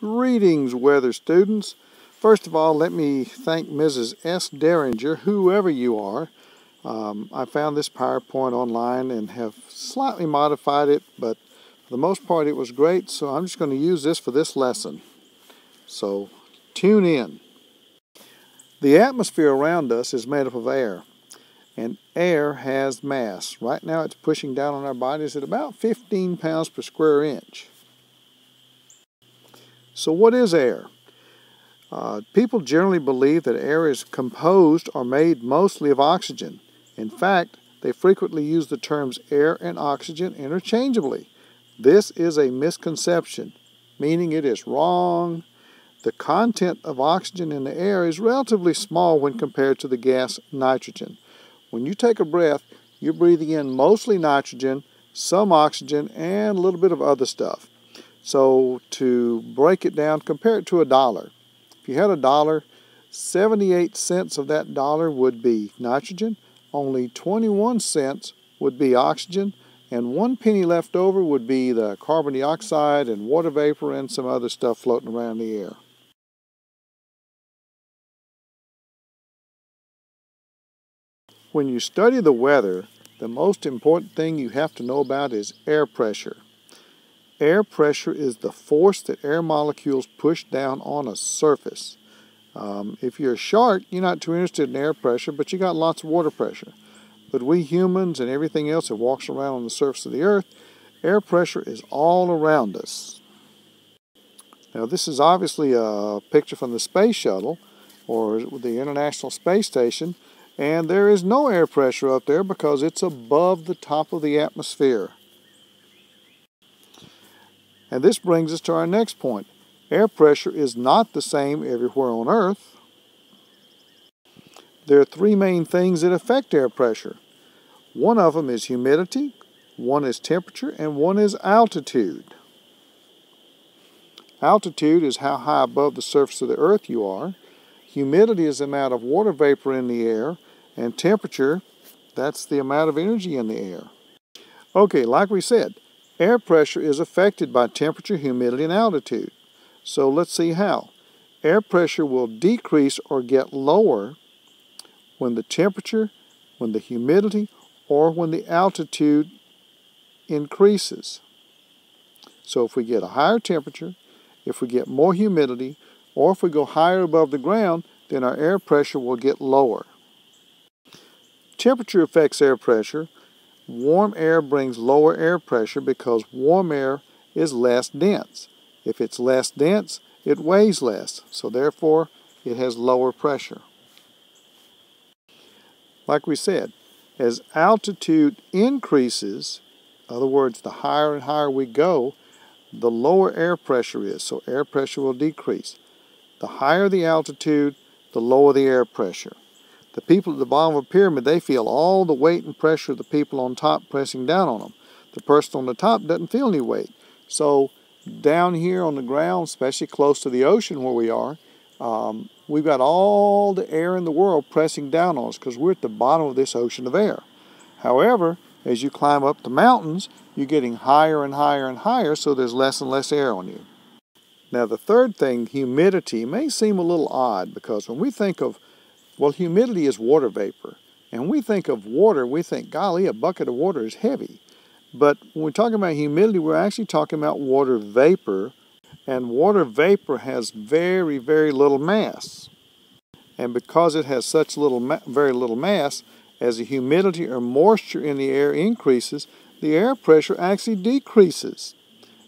Greetings, weather students. First of all, let me thank Mrs. S. Derringer, whoever you are. I found this PowerPoint online and have slightly modified it, but for the most part it was great, so I'm just going to use this for this lesson. So, tune in. The atmosphere around us is made up of air, and air has mass. Right now it's pushing down on our bodies at about 15 pounds per square inch. So what is air? People generally believe that air is composed or made mostly of oxygen. In fact, they frequently use the terms air and oxygen interchangeably. This is a misconception, meaning it is wrong. The content of oxygen in the air is relatively small when compared to the gas nitrogen. When you take a breath, you're breathing in mostly nitrogen, some oxygen, and a little bit of other stuff. So to break it down, compare it to a dollar. If you had a dollar, 78 cents of that dollar would be nitrogen, only 21 cents would be oxygen, and 1 penny left over would be the carbon dioxide and water vapor and some other stuff floating around the air. When you study the weather, the most important thing you have to know about is air pressure. Air pressure is the force that air molecules push down on a surface. If you're a shark, you're not too interested in air pressure, but you got lots of water pressure. But we humans and everything else that walks around on the surface of the earth, air pressure is all around us. Now this is obviously a picture from the space shuttle or the International Space Station, and there is no air pressure up there because it's above the top of the atmosphere. And this brings us to our next point. Air pressure is not the same everywhere on Earth. There are three main things that affect air pressure. One of them is humidity, one is temperature, and one is altitude. Altitude is how high above the surface of the Earth you are. Humidity is the amount of water vapor in the air, and temperature, that's the amount of energy in the air. Okay, like we said, air pressure is affected by temperature, humidity, and altitude. So let's see how. Air pressure will decrease or get lower when the temperature, when the humidity, or when the altitude increases. So if we get a higher temperature, if we get more humidity, or if we go higher above the ground, then our air pressure will get lower. Temperature affects air pressure. Warm air brings lower air pressure because warm air is less dense. If it's less dense, it weighs less, so therefore it has lower pressure. Like we said, as altitude increases, in other words, the higher and higher we go, the lower air pressure is, so air pressure will decrease. The higher the altitude, the lower the air pressure. The people at the bottom of a pyramid, they feel all the weight and pressure of the people on top pressing down on them. The person on the top doesn't feel any weight. So down here on the ground, especially close to the ocean where we are, we've got all the air in the world pressing down on us because we're at the bottom of this ocean of air. However, as you climb up the mountains, you're getting higher and higher and higher, so there's less and less air on you. Now the third thing, humidity, may seem a little odd because when we think of, well, humidity is water vapor. And when we think of water, we think, golly, a bucket of water is heavy. But when we're talking about humidity, we're actually talking about water vapor. And water vapor has very, very little mass. And because it has such very little mass, as the humidity or moisture in the air increases, the air pressure actually decreases.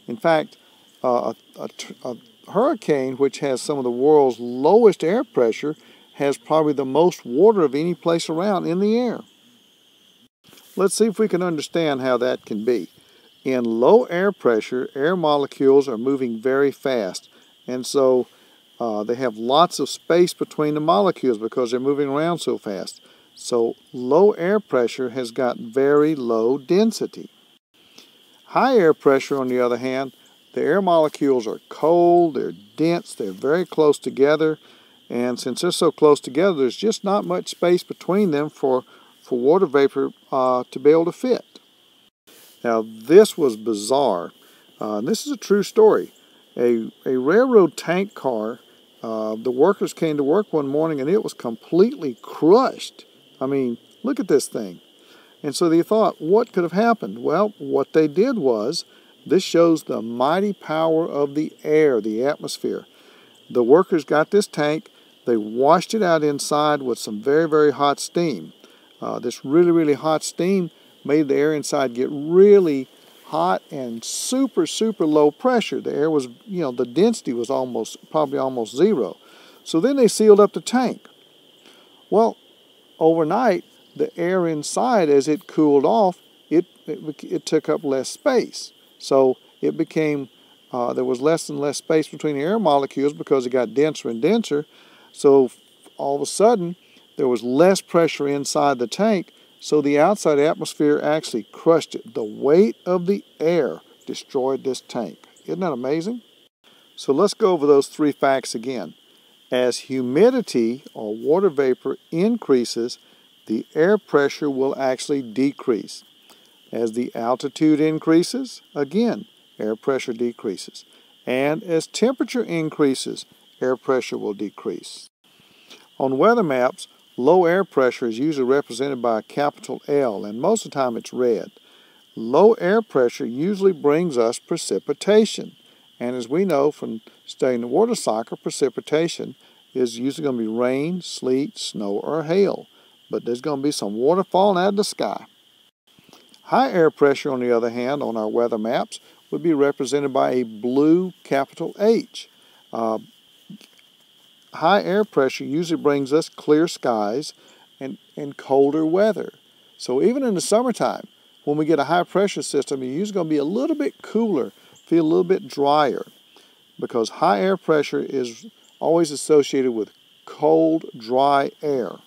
In fact, a hurricane, which has some of the world's lowest air pressure, has probably the most water of any place around in the air. Let's see if we can understand how that can be. In low air pressure, air molecules are moving very fast, and so they have lots of space between the molecules because they're moving around so fast. So low air pressure has got very low density. High air pressure, on the other hand, the air molecules are cold, they're dense, they're very close together, and since they're so close together, there's just not much space between them for water vapor to be able to fit. Now, this was bizarre. This is a true story. A railroad tank car, the workers came to work one morning and it was completely crushed. I mean, look at this thing. And so they thought, what could have happened? Well, what they did was, this shows the mighty power of the air, the atmosphere. The workers got this tank, they washed it out inside with some very, very hot steam. This really, really hot steam made the air inside get really hot and super, super low pressure. The air was, the density was probably almost zero. So then they sealed up the tank. Well, overnight, the air inside, as it cooled off, it took up less space. So it became, there was less and less space between the air molecules because it got denser and denser. So all of a sudden, there was less pressure inside the tank, so the outside atmosphere actually crushed it. The weight of the air destroyed this tank. Isn't that amazing? So let's go over those three facts again. As humidity or water vapor increases, the air pressure will actually decrease. As the altitude increases, again, air pressure decreases. And as temperature increases, air pressure will decrease. On weather maps, low air pressure is usually represented by a capital L, and most of the time it's red. Low air pressure usually brings us precipitation. And as we know from studying the water cycle, precipitation is usually going to be rain, sleet, snow, or hail. But there's going to be some water falling out of the sky. High air pressure, on the other hand, on our weather maps, would be represented by a blue capital H. High air pressure usually brings us clear skies and colder weather. So even in the summertime, when we get a high pressure system, it's usually going to be a little bit cooler, feel a little bit drier, because high air pressure is always associated with cold, dry air.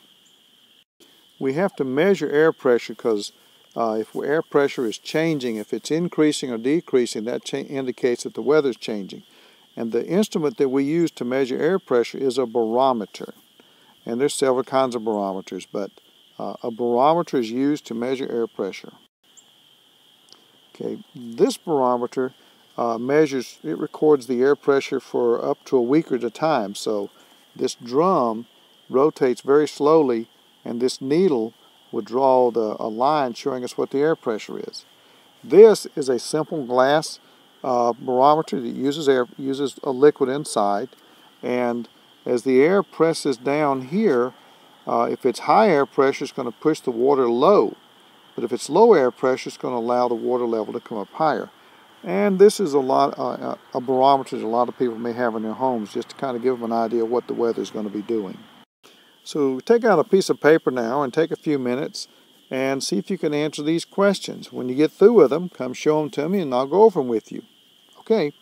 We have to measure air pressure because if air pressure is changing, if it's increasing or decreasing, that indicates that the weather is changing. And the instrument that we use to measure air pressure is a barometer. And there's several kinds of barometers, but a barometer is used to measure air pressure. Okay, this barometer it records the air pressure for up to a week at a time. So this drum rotates very slowly, and this needle would draw a line showing us what the air pressure is. This is a simple glass barometer that uses a liquid inside, and as the air presses down here, if it's high air pressure, it's going to push the water low, but if it's low air pressure, it's going to allow the water level to come up higher. And this is a barometer that a lot of people may have in their homes, just to kind of give them an idea of what the weather is going to be doing. So take out a piece of paper now and take a few minutes and see if you can answer these questions. When you get through with them, come show them to me and I'll go over them with you. Okay.